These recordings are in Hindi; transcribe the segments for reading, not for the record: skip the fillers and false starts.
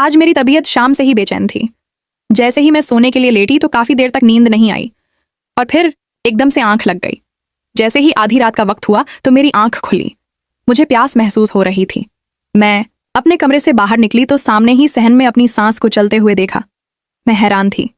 आज मेरी तबीयत शाम से ही बेचैन थी। जैसे ही मैं सोने के लिए लेटी तो काफी देर तक नींद नहीं आई और फिर एकदम से आंख लग गई। जैसे ही आधी रात का वक्त हुआ तो मेरी आंख खुली। मुझे प्यास महसूस हो रही थी। मैं अपने कमरे से बाहर निकली तो सामने ही सहन में अपनी सांस को चलते हुए देखा। मैं हैरान थी।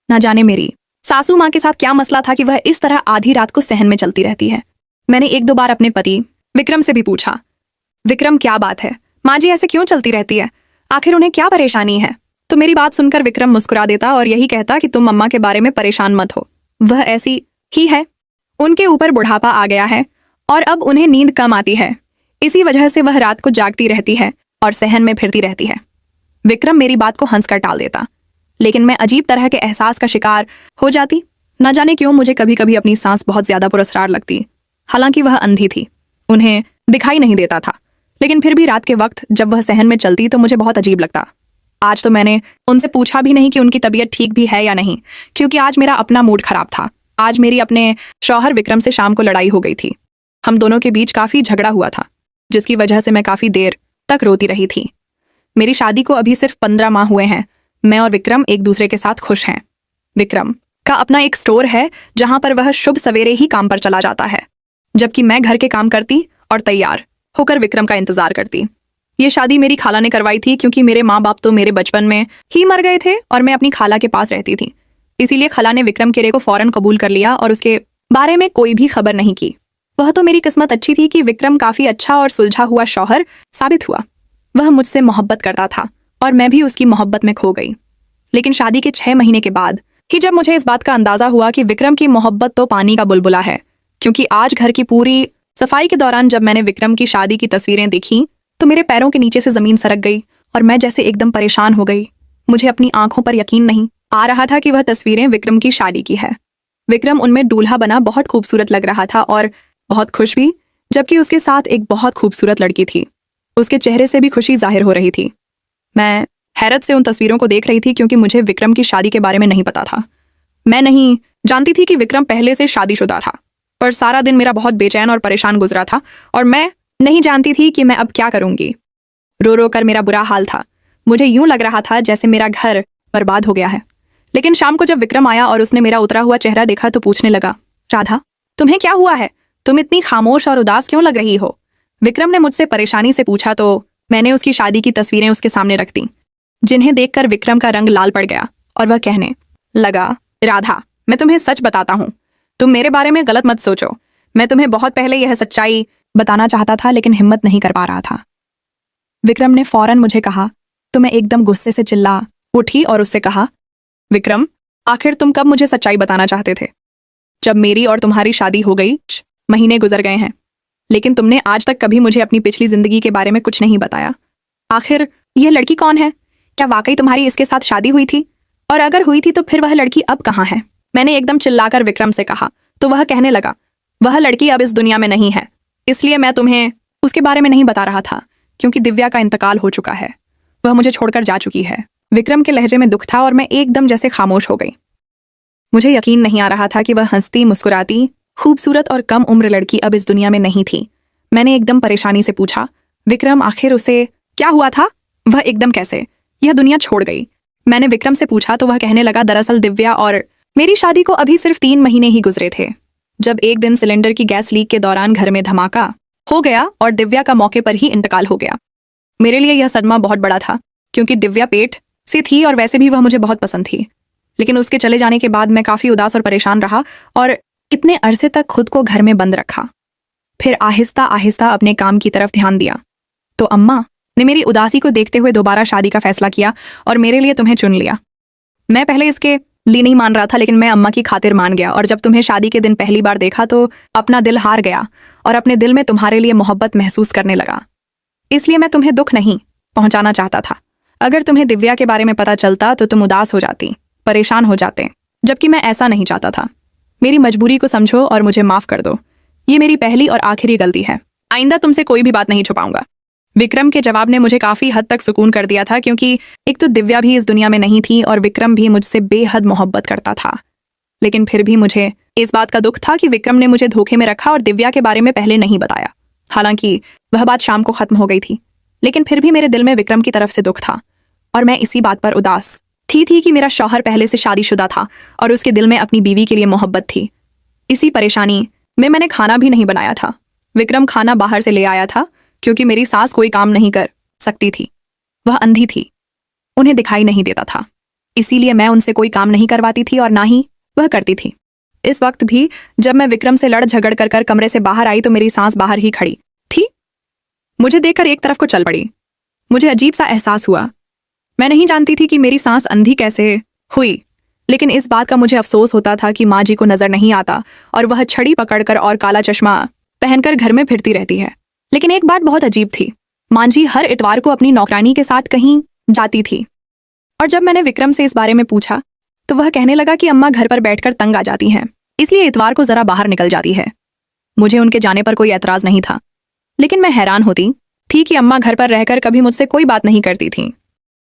ना जाने मेरी सासू माँ के साथ क्या मसला था कि वह इस तरह आधी रात को सहन में चलती रहती है। मैंने एक दो बार अपने पति विक्रम से भी पूछा, विक्रम क्या बात है, माँ जी ऐसे क्यों चलती रहती है, आखिर उन्हें क्या परेशानी है। तो मेरी बात सुनकर विक्रम मुस्कुरा देता और यही कहता कि तुम अम्मा के बारे में परेशान मत हो, वह ऐसी ही है, उनके ऊपर बुढ़ापा आ गया है और अब उन्हें नींद कम आती है, इसी वजह से वह रात को जागती रहती है और सहन में फिरती रहती है। विक्रम मेरी बात को हंसकर टाल देता, लेकिन मैं अजीब तरह के एहसास का शिकार हो जाती। न जाने क्यों मुझे कभी कभी अपनी सांस बहुत ज्यादा पुरस्कार लगती। हालांकि वह अंधी थी, उन्हें दिखाई नहीं देता था, लेकिन फिर भी रात के वक्त जब वह सहन में चलती तो मुझे बहुत अजीब लगता। आज तो मैंने उनसे पूछा भी नहीं कि उनकी तबीयत ठीक भी है या नहीं, क्योंकि आज मेरा अपना मूड खराब था। आज मेरी अपने शौहर विक्रम से शाम को लड़ाई हो गई थी। हम दोनों के बीच काफी झगड़ा हुआ था, जिसकी वजह से मैं काफी देर तक रोती रही थी। मेरी शादी को अभी सिर्फ 15 माह हुए हैं। मैं और विक्रम एक दूसरे के साथ खुश हैं। विक्रम का अपना एक स्टोर है जहां पर वह शुभ सवेरे ही काम पर चला जाता है, जबकि मैं घर के काम करती और तैयार होकर विक्रम का इंतजार करती। ये शादी मेरी खाला ने करवाई थी, क्योंकि मेरे माँ बाप तो मेरे बचपन में ही मर गए थे और मैं अपनी खाला के पास रहती थी। इसीलिए खाला ने विक्रम केरे को फौरन कबूल कर लिया और उसके बारे में कोई भी खबर नहीं की। वह तो मेरी किस्मत अच्छी थी कि विक्रम काफी अच्छा और सुलझा हुआ शौहर साबित हुआ। वह मुझसे मोहब्बत करता था और मैं भी उसकी मोहब्बत में खो गई। लेकिन शादी के 6 महीने के बाद ही जब मुझे इस बात का अंदाजा हुआ कि विक्रम की मोहब्बत तो पानी का बुलबुला है, क्योंकि आज घर की पूरी सफाई के दौरान जब मैंने विक्रम की शादी की तस्वीरें देखी तो मेरे पैरों के नीचे से जमीन सरक गई और मैं जैसे एकदम परेशान हो गई। मुझे अपनी आंखों पर यकीन नहीं आ रहा था कि वह तस्वीरें विक्रम की शादी की है। विक्रम उनमें दूल्हा बना बहुत खूबसूरत लग रहा था और बहुत खुश भी, जबकि उसके साथ एक बहुत खूबसूरत लड़की थी। उसके चेहरे से भी खुशी जाहिर हो रही थी। मैं हैरत से उन तस्वीरों को देख रही थी, क्योंकि मुझे विक्रम की शादी के बारे में नहीं पता था। मैं नहीं जानती थी कि विक्रम पहले से शादीशुदा था, पर सारा दिन मेरा बहुत बेचैन और परेशान गुजरा था और मैं नहीं जानती थी कि मैं अब क्या करूंगी। रो रो कर मेरा बुरा हाल था। मुझे यूं लग रहा था जैसे मेरा घर बर्बाद हो गया है। लेकिन शाम को जब विक्रम आया और उसने मेरा उतरा हुआ चेहरा देखा तो पूछने लगा, राधा तुम्हें क्या हुआ है, तुम इतनी खामोश और उदास क्यों लग रही हो। विक्रम ने मुझसे परेशानी से पूछा तो मैंने उसकी शादी की तस्वीरें उसके सामने रख दी, जिन्हें देखकर विक्रम का रंग लाल पड़ गया और वह कहने लगा, राधा मैं तुम्हें सच बताता हूँ, तुम मेरे बारे में गलत मत सोचो। मैं तुम्हें बहुत पहले यह सच्चाई बताना चाहता था, लेकिन हिम्मत नहीं कर पा रहा था। विक्रम ने फौरन मुझे कहा तो मैं एकदम गुस्से से चिल्ला उठी और उससे कहा, विक्रम आखिर तुम कब मुझे सच्चाई बताना चाहते थे। जब मेरी और तुम्हारी शादी हो गई, महीने गुजर गए हैं, लेकिन तुमने आज तक कभी मुझे अपनी पिछली जिंदगी के बारे में कुछ नहीं बताया। आखिर यह लड़की कौन है, क्या वाकई तुम्हारी इसके साथ शादी हुई थी, और अगर हुई थी तो फिर वह लड़की अब कहाँ है। मैंने एकदम चिल्लाकर विक्रम से कहा तो वह कहने लगा, वह लड़की अब इस दुनिया में नहीं है, इसलिए मैं तुम्हें उसके बारे में नहीं बता रहा था, क्योंकि दिव्या का इंतकाल हो चुका है, वह मुझे छोड़कर जा चुकी है। विक्रम के लहजे में दुख था और मैं एकदम जैसे खामोश हो गई। मुझे यकीन नहीं आ रहा था कि वह हंसती मुस्कुराती खूबसूरत और कम उम्र लड़की अब इस दुनिया में नहीं थी। मैंने एकदम परेशानी से पूछा, विक्रम आखिर उसे क्या हुआ था, वह एकदम कैसे यह दुनिया छोड़ गई। मैंने विक्रम से पूछा तो वह कहने लगा, दरअसल दिव्या और मेरी शादी को अभी सिर्फ 3 महीने ही गुजरे थे, जब एक दिन सिलेंडर की गैस लीक के दौरान घर में धमाका हो गया और दिव्या का मौके पर ही इंतकाल हो गया। मेरे लिए यह सदमा बहुत बड़ा था, क्योंकि दिव्या पेट से थी और वैसे भी वह मुझे बहुत पसंद थी। लेकिन उसके चले जाने के बाद मैं काफी उदास और परेशान रहा और कितने अरसे तक खुद को घर में बंद रखा। फिर आहिस्ता आहिस्ता अपने काम की तरफ ध्यान दिया तो अम्मा ने मेरी उदासी को देखते हुए दोबारा शादी का फैसला किया और मेरे लिए तुम्हें चुन लिया। मैं पहले इसके लिए नहीं मान रहा था, लेकिन मैं अम्मा की खातिर मान गया और जब तुम्हें शादी के दिन पहली बार देखा तो अपना दिल हार गया और अपने दिल में तुम्हारे लिए मोहब्बत महसूस करने लगा। इसलिए मैं तुम्हें दुख नहीं पहुंचाना चाहता था। अगर तुम्हें दिव्या के बारे में पता चलता तो तुम उदास हो जाती, परेशान हो जाते, जबकि मैं ऐसा नहीं चाहता था। मेरी मजबूरी को समझो और मुझे माफ कर दो। ये मेरी पहली और आखिरी गलती है। आइंदा तुमसे कोई भी बात नहीं छुपाऊंगा। विक्रम के जवाब ने मुझे काफी हद तक सुकून कर दिया था, क्योंकि एक तो दिव्या भी इस दुनिया में नहीं थी और विक्रम भी मुझसे बेहद मोहब्बत करता था। लेकिन फिर भी मुझे इस बात का दुख था कि विक्रम ने मुझे धोखे में रखा और दिव्या के बारे में पहले नहीं बताया। हालांकि वह बात शाम को खत्म हो गई थी, लेकिन फिर भी मेरे दिल में विक्रम की तरफ से दुख था। और मैं इसी बात पर उदास थी कि मेरा शौहर पहले से शादीशुदा था और उसके दिल में अपनी बीवी के लिए मोहब्बत थी। इसी परेशानी में मैंने खाना भी नहीं बनाया था। विक्रम खाना बाहर से ले आया था क्योंकि मेरी सास कोई काम नहीं कर सकती थी। वह अंधी थी, उन्हें दिखाई नहीं देता था, इसीलिए मैं उनसे कोई काम नहीं करवाती थी और ना ही वह करती थी। इस वक्त भी जब मैं विक्रम से लड़ झगड़ कर कमरे से बाहर आई तो मेरी सास बाहर ही खड़ी थी। मुझे देखकर एक तरफ को चल पड़ी। मुझे अजीब सा एहसास हुआ। मैं नहीं जानती थी कि मेरी सास अंधी कैसे हुई, लेकिन इस बात का मुझे अफसोस होता था कि माँ जी को नजर नहीं आता और वह छड़ी पकड़कर और काला चश्मा पहनकर घर में फिरती रहती है। लेकिन एक बात बहुत अजीब थी, माँ जी हर इतवार को अपनी नौकरानी के साथ कहीं जाती थी और जब मैंने विक्रम से इस बारे में पूछा तो वह कहने लगा कि अम्मा घर पर बैठकर तंग आ जाती हैं, इसलिए इतवार को जरा बाहर निकल जाती है। मुझे उनके जाने पर कोई एतराज नहीं था, लेकिन मैं हैरान होती थी कि अम्मा घर पर रहकर कभी मुझसे कोई बात नहीं करती थी,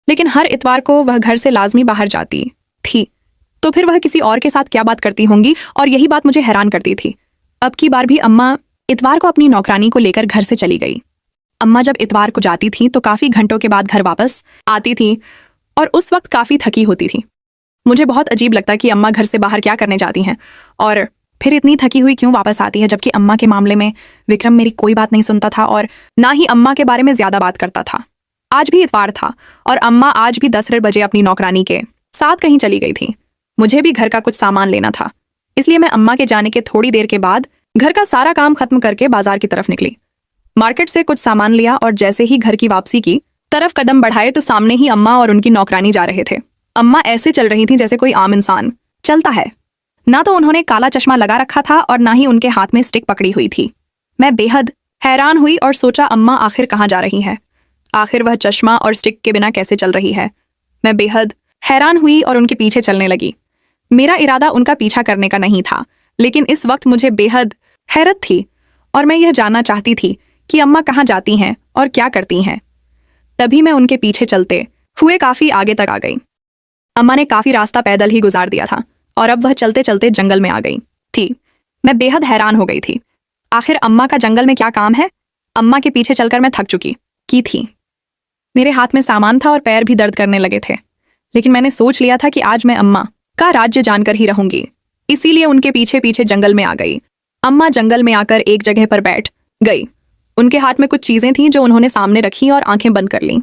लेकिन हर इतवार को वह घर से लाजमी बाहर जाती थी। तो फिर वह किसी और के साथ क्या बात करती होंगी, और यही बात मुझे हैरान करती थी। अब की बार भी अम्मा इतवार को अपनी नौकरानी को लेकर घर से चली गई। अम्मा जब इतवार को जाती थी तो काफी घंटों के बाद घर वापस आती थी और उस वक्त काफी थकी होती थी। मुझे बहुत अजीब लगता कि अम्मा घर से बाहर क्या करने जाती हैं और फिर इतनी थकी हुई क्यों वापस आती है, जबकि अम्मा के मामले में विक्रम मेरी कोई बात नहीं सुनता था और ना ही अम्मा के बारे में ज्यादा बात करता था। आज भी इतवार था और अम्मा आज भी 10 बजे अपनी नौकरानी के साथ कहीं चली गई थी। मुझे भी घर का कुछ सामान लेना था, इसलिए मैं अम्मा के जाने के थोड़ी देर के बाद घर का सारा काम खत्म करके बाजार की तरफ निकली। मार्केट से कुछ सामान लिया और जैसे ही घर की वापसी की तरफ कदम बढ़ाए तो सामने ही अम्मा और उनकी नौकरानी जा रहे थे। अम्मा ऐसे चल रही थी जैसे कोई आम इंसान चलता है। ना तो उन्होंने काला चश्मा लगा रखा था और ना ही उनके हाथ में स्टिक पकड़ी हुई थी। मैं बेहद हैरान हुई और सोचा अम्मा आखिर कहाँ जा रही है, आखिर वह चश्मा और स्टिक के बिना कैसे चल रही है। मैं बेहद हैरान हुई और उनके पीछे चलने लगी। मेरा इरादा उनका पीछा करने का नहीं था, लेकिन इस वक्त मुझे बेहद हैरत थी और मैं यह जानना चाहती थी कि अम्मा कहाँ जाती हैं और क्या करती हैं। तभी मैं उनके पीछे चलते हुए काफी आगे तक आ गई। अम्मा ने काफी रास्ता पैदल ही गुजार दिया था और अब वह चलते चलते जंगल में आ गई थी। मैं बेहद हैरान हो गई थी, आखिर अम्मा का जंगल में क्या काम है। अम्मा के पीछे चलकर मैं थक चुकी थी। मेरे हाथ में सामान था और पैर भी दर्द करने लगे थे, लेकिन मैंने सोच लिया था कि आज मैं अम्मा का राज्य जानकर ही रहूंगी, इसीलिए उनके पीछे पीछे जंगल में आ गई। अम्मा जंगल में आकर एक जगह पर बैठ गई। उनके हाथ में कुछ चीजें थीं जो उन्होंने सामने रखी और आंखें बंद कर लीं,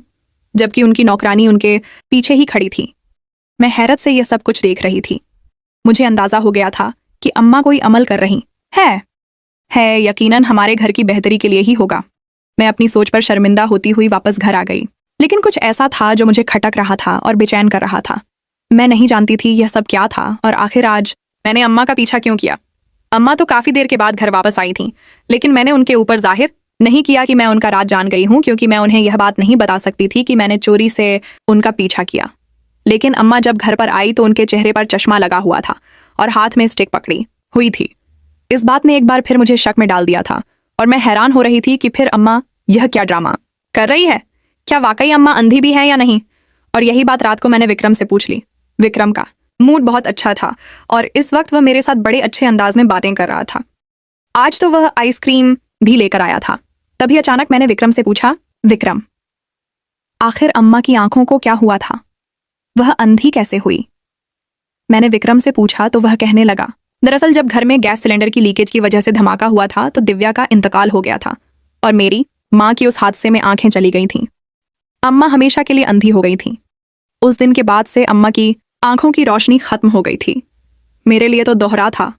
जबकि उनकी नौकरानी उनके पीछे ही खड़ी थी। मैं हैरत से यह सब कुछ देख रही थी। मुझे अंदाजा हो गया था कि अम्मा कोई अमल कर रही है यकीनन हमारे घर की बेहतरी के लिए ही होगा। मैं अपनी सोच पर शर्मिंदा होती हुई वापस घर आ गई, लेकिन कुछ ऐसा था जो मुझे खटक रहा था और बेचैन कर रहा था। मैं नहीं जानती थी यह सब क्या था और आखिर आज मैंने अम्मा का पीछा क्यों किया। अम्मा तो काफी देर के बाद घर वापस आई थी, लेकिन मैंने उनके ऊपर जाहिर नहीं किया कि मैं उनका राज जान गई हूं, क्योंकि मैं उन्हें यह बात नहीं बता सकती थी कि मैंने चोरी से उनका पीछा किया। लेकिन अम्मा जब घर पर आई तो उनके चेहरे पर चश्मा लगा हुआ था और हाथ में स्टिक पकड़ी हुई थी। इस बात ने एक बार फिर मुझे शक में डाल दिया था और मैं हैरान हो रही थी कि फिर अम्मा यह क्या ड्रामा कर रही है। क्या वाकई अम्मा अंधी भी है या नहीं? और यही बात रात को मैंने विक्रम से पूछ ली। विक्रम का मूड बहुत अच्छा था और इस वक्त वह मेरे साथ बड़े अच्छे अंदाज में बातें कर रहा था। आज तो वह आइसक्रीम भी लेकर आया था। तभी अचानक मैंने विक्रम से पूछा, विक्रम, आखिर अम्मा की आंखों को क्या हुआ था? वह अंधी कैसे हुई? मैंने विक्रम से पूछा तो वह कहने लगा, दरअसल जब घर में गैस सिलेंडर की लीकेज की वजह से धमाका हुआ था तो दिव्या का इंतकाल हो गया था और मेरी माँ की उस हादसे में आंखें चली गई थीं। अम्मा हमेशा के लिए अंधी हो गई थी। उस दिन के बाद से अम्मा की आंखों की रोशनी खत्म हो गई थी। मेरे लिए तो दोहरा था,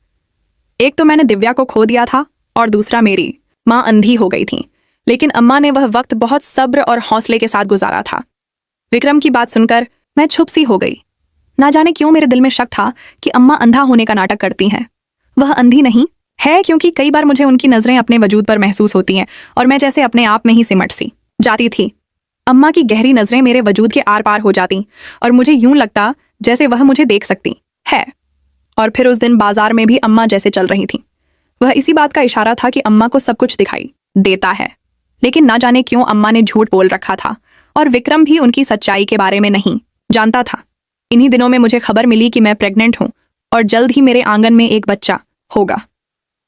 एक तो मैंने दिव्या को खो दिया था और दूसरा मेरी माँ अंधी हो गई थी। लेकिन अम्मा ने वह वक्त बहुत सब्र और हौसले के साथ गुजारा था। विक्रम की बात सुनकर मैं चुप सी हो गई। ना जाने क्यों मेरे दिल में शक था कि अम्मा अंधा होने का नाटक करती हैं। वह अंधी नहीं है, क्योंकि कई बार मुझे उनकी नजरें अपने वजूद पर महसूस होती हैं और मैं जैसे अपने आप में ही सिमट सी जाती थी। अम्मा की गहरी नजरें मेरे वजूद के आर पार हो जाती और मुझे यूं लगता जैसे वह मुझे देख सकती है। और फिर उस दिन बाजार में भी अम्मा जैसे चल रही थी। वह इसी बात का इशारा था कि अम्मा को सब कुछ दिखाई देता है, लेकिन ना जाने क्यों अम्मा ने झूठ बोल रखा था और विक्रम भी उनकी सच्चाई के बारे में नहीं जानता था। इन्हीं दिनों में मुझे खबर मिली कि मैं प्रेग्नेंट हूं और जल्द ही मेरे आंगन में एक बच्चा होगा।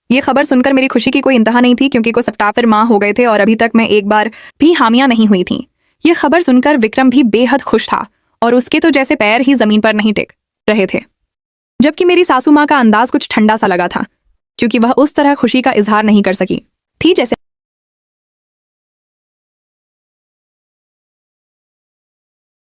ये खबर सुनकर मेरी खुशी की कोई इंतहा नहीं थी, क्योंकि कुछ हफ्ता फिर माँ हो गए थे और अभी तक मैं एक बार भी हामिया नहीं हुई थी। यह खबर सुनकर विक्रम भी बेहद खुश था और उसके तो जैसे पैर ही जमीन पर नहीं टिक रहे थे। जबकि मेरी सासू माँ का अंदाज कुछ ठंडा सा लगा था, क्योंकि वह उस तरह खुशी का इजहार नहीं कर सकी थी जैसे